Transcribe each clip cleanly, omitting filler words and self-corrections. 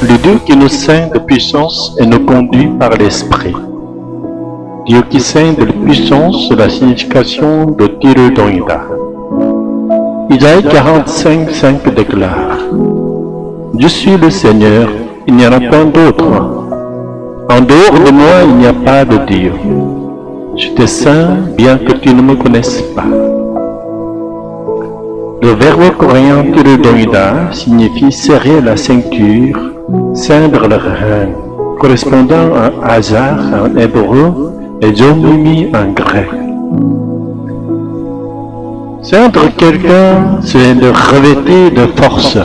Le Dieu qui nous scinde de puissance et nous conduit par l'Esprit. Dieu qui scinde de puissance, c'est la signification de Tirudoida. Isaïe 45, 5 déclare: Je suis le Seigneur, il n'y en a pas d'autre. En dehors de moi, il n'y a pas de Dieu. Je te sains, bien que tu ne me connaisses pas. Le verbe coréen Tirudoida signifie serrer la ceinture, ceindre le rein, correspondant à Hazar en hébreu et Zomimi en grec. Ceindre quelqu'un, c'est le revêtir de force.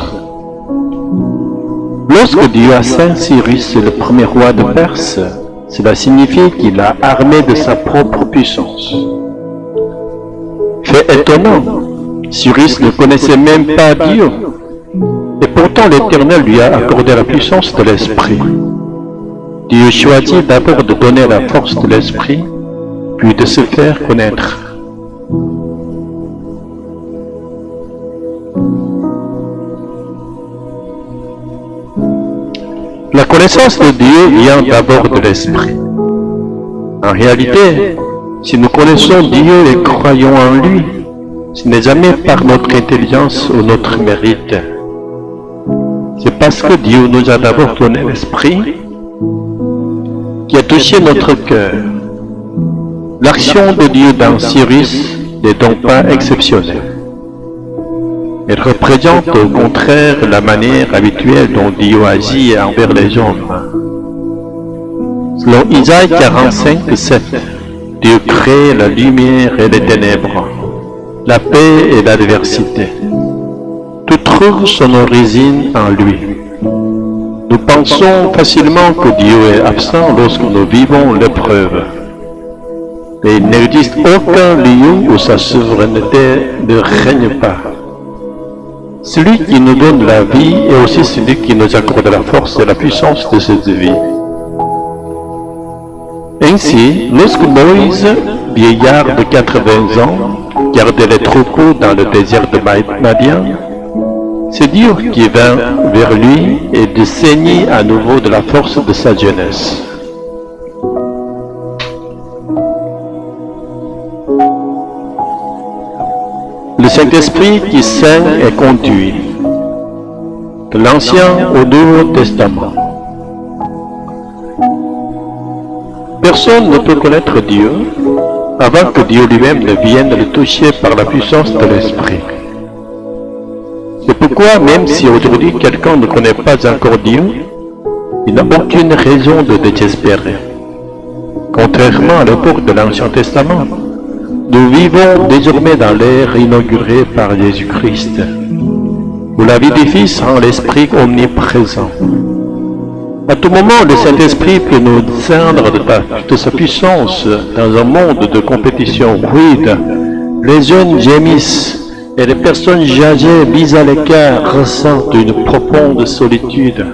Lorsque Dieu a ceint Cyrus, le premier roi de Perse, cela signifie qu'il l'a armé de sa propre puissance. Fait étonnant, Cyrus ne connaissait même pas Dieu, et pourtant l'Éternel lui a accordé la puissance de l'Esprit. Dieu choisit d'abord de donner la force de l'Esprit, puis de se faire connaître. La connaissance de Dieu vient d'abord de l'Esprit. En réalité, si nous connaissons Dieu et croyons en lui, ce n'est jamais par notre intelligence ou notre mérite. C'est parce que Dieu nous a d'abord donné l'Esprit qui a touché notre cœur. L'action de Dieu dans Cyrus n'est donc pas exceptionnelle. Elle représente au contraire la manière habituelle dont Dieu agit envers les hommes. Selon Isaïe 45, 7, Dieu crée la lumière et les ténèbres, la paix et l'adversité. Tout trouve son origine en lui. Nous pensons facilement que Dieu est absent lorsque nous vivons l'épreuve. Mais il n'existe aucun lieu où sa souveraineté ne règne pas. Celui qui nous donne la vie est aussi celui qui nous accorde la force et la puissance de cette vie. Ainsi, lorsque Moïse, vieillard de 80 ans, gardait les troupeaux dans le désert de Madian, c'est Dieu qui vint vers lui et de saigner à nouveau de la force de sa jeunesse. Le Saint-Esprit qui saigne et conduit, de l'Ancien au Nouveau Testament. Personne ne peut connaître Dieu avant que Dieu lui-même ne vienne le toucher par la puissance de l'Esprit. C'est pourquoi, même si aujourd'hui quelqu'un ne connaît pas encore Dieu, il n'a aucune raison de désespérer. Contrairement à l'époque de l'Ancien Testament, nous vivons désormais dans l'ère inaugurée par Jésus-Christ, où la vie du Fils rend l'Esprit omniprésent. À tout moment, le Saint-Esprit peut nous ceindre de sa puissance dans un monde de compétition rude. Les jeunes gémissent et les personnes âgées mises à l'écart ressentent une profonde solitude.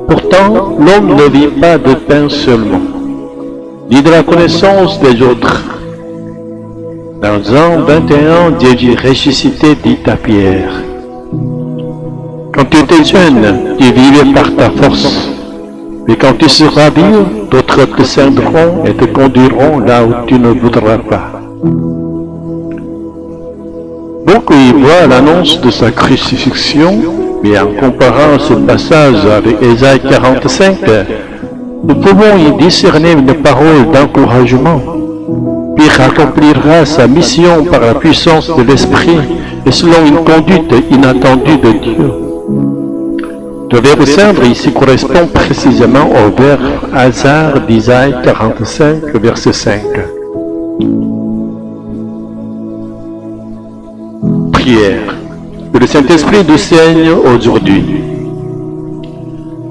Pourtant, l'homme ne vit pas de pain seulement, ni de la connaissance des autres. Dans Jean 21, Jésus ressuscité dit à Pierre: Quand tu étais jeune, tu vivais par ta force. Mais quand tu seras vieux, d'autres te ceindront et te conduiront là où tu ne voudras pas. Beaucoup y voient l'annonce de sa crucifixion, mais en comparant ce passage avec Isaïe 45, nous pouvons y discerner une parole d'encouragement. Pierre accomplira sa mission par la puissance de l'Esprit et selon une conduite inattendue de Dieu. Le verbe ceindre ici correspond précisément au verbe Hazar d'Isaïe 45, verset 5. Prière. Que le Saint-Esprit nous saigne aujourd'hui.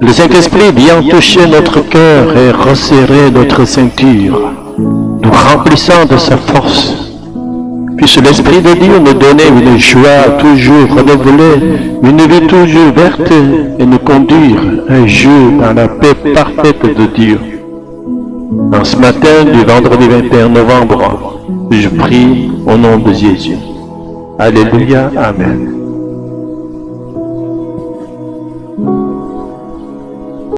Le Saint-Esprit vient toucher notre cœur et resserrer notre ceinture, nous remplissant de sa force. Puisse l'Esprit de Dieu nous donner une joie toujours renouvelée, une vie toujours verte et nous conduire un jour dans la paix parfaite de Dieu. En ce matin du vendredi 21 novembre, je prie au nom de Jésus. Alléluia, Amen.